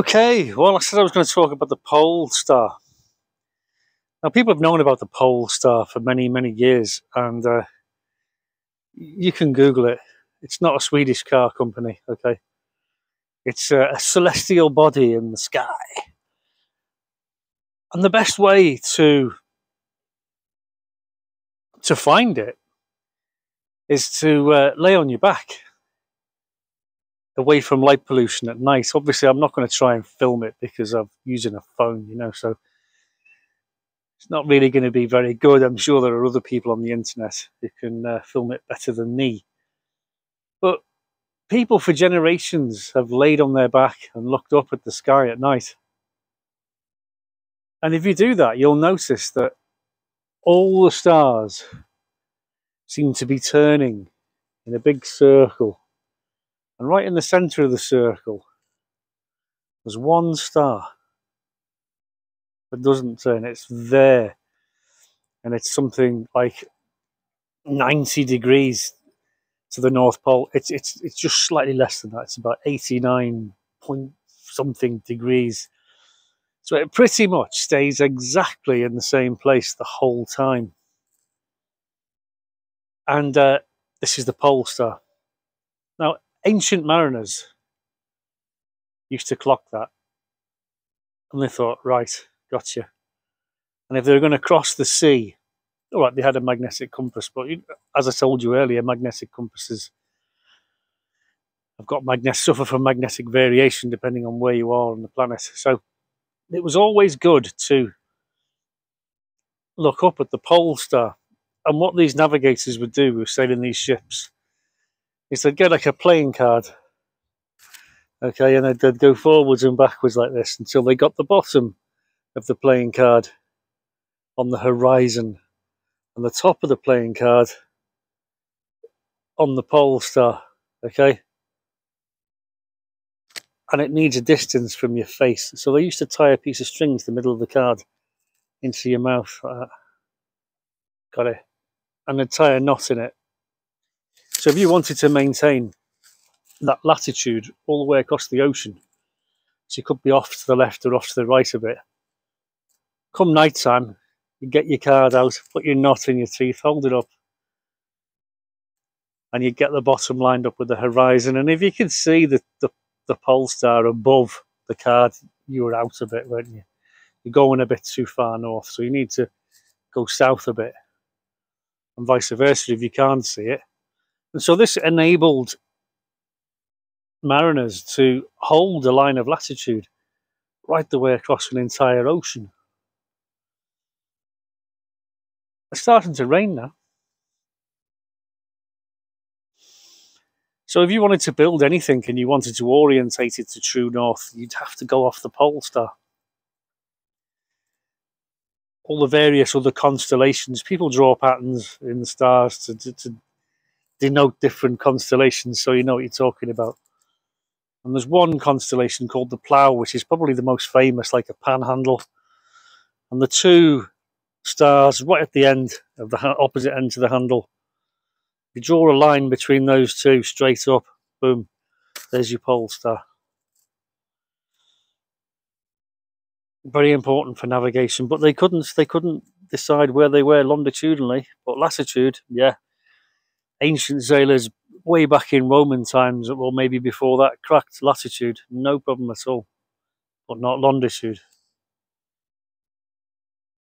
Okay, well, I said I was going to talk about the pole star. Now, people have known about the pole star for many, many years, and you can Google it. It's not a Swedish car company, okay? It's a celestial body in the sky. And the best way to find it is to lay on your back away from light pollution at night. Obviously, I'm not going to try and film it because I'm using a phone, so it's not really going to be very good. I'm sure there are other people on the internet who can film it better than me. But people for generations have laid on their back and looked up at the sky at night. And if you do that, you'll notice that all the stars seem to be turning in a big circle. And right in the center of the circle, there's one star that doesn't turn. It's there. And it's something like 90 degrees to the North Pole. It's just slightly less than that. It's about 89 point something degrees. So it pretty much stays exactly in the same place the whole time. And this is the pole star. Now, ancient mariners used to clock that. And they thought, right, gotcha. And if they were going to cross the sea, all right, they had a magnetic compass. But as I told you earlier, magnetic compasses have got suffer from magnetic variation depending on where you are on the planet. So it was always good to look up at the pole star. And what these navigators would do with sailing these ships is they'd get like a playing card, okay, and they'd go forwards and backwards like this until they got the bottom of the playing card on the horizon and the top of the playing card on the pole star, okay? And it needs a distance from your face. So they used to tie a piece of string to the middle of the card into your mouth like that. Got it? And they'd tie a knot in it. So if you wanted to maintain that latitude all the way across the ocean, so you could be off to the left or off to the right a bit, come night time, you get your card out, put your knot in your teeth, hold it up, and you get the bottom lined up with the horizon. And if you can see the pole star above the card, you were out a bit, weren't you? You're going a bit too far north, so you need to go south a bit, and vice versa if you can't see it. And so this enabled mariners to hold a line of latitude right the way across an entire ocean. It's starting to rain now. So if you wanted to build anything and you wanted to orientate it to true north, you'd have to go off the pole star. All the various other constellations, people draw patterns in the stars to denote different constellations, so you know what you're talking about. And there's one constellation called the Plough, which is probably the most famous, like a panhandle. And the two stars right at the end of the opposite end to the handle, you draw a line between those two straight up, boom, there's your pole star. Very important for navigation, but they couldn't decide where they were longitudinally, but latitude, yeah. Ancient sailors way back in Roman times, or maybe before that, cracked latitude, no problem at all, but not longitude.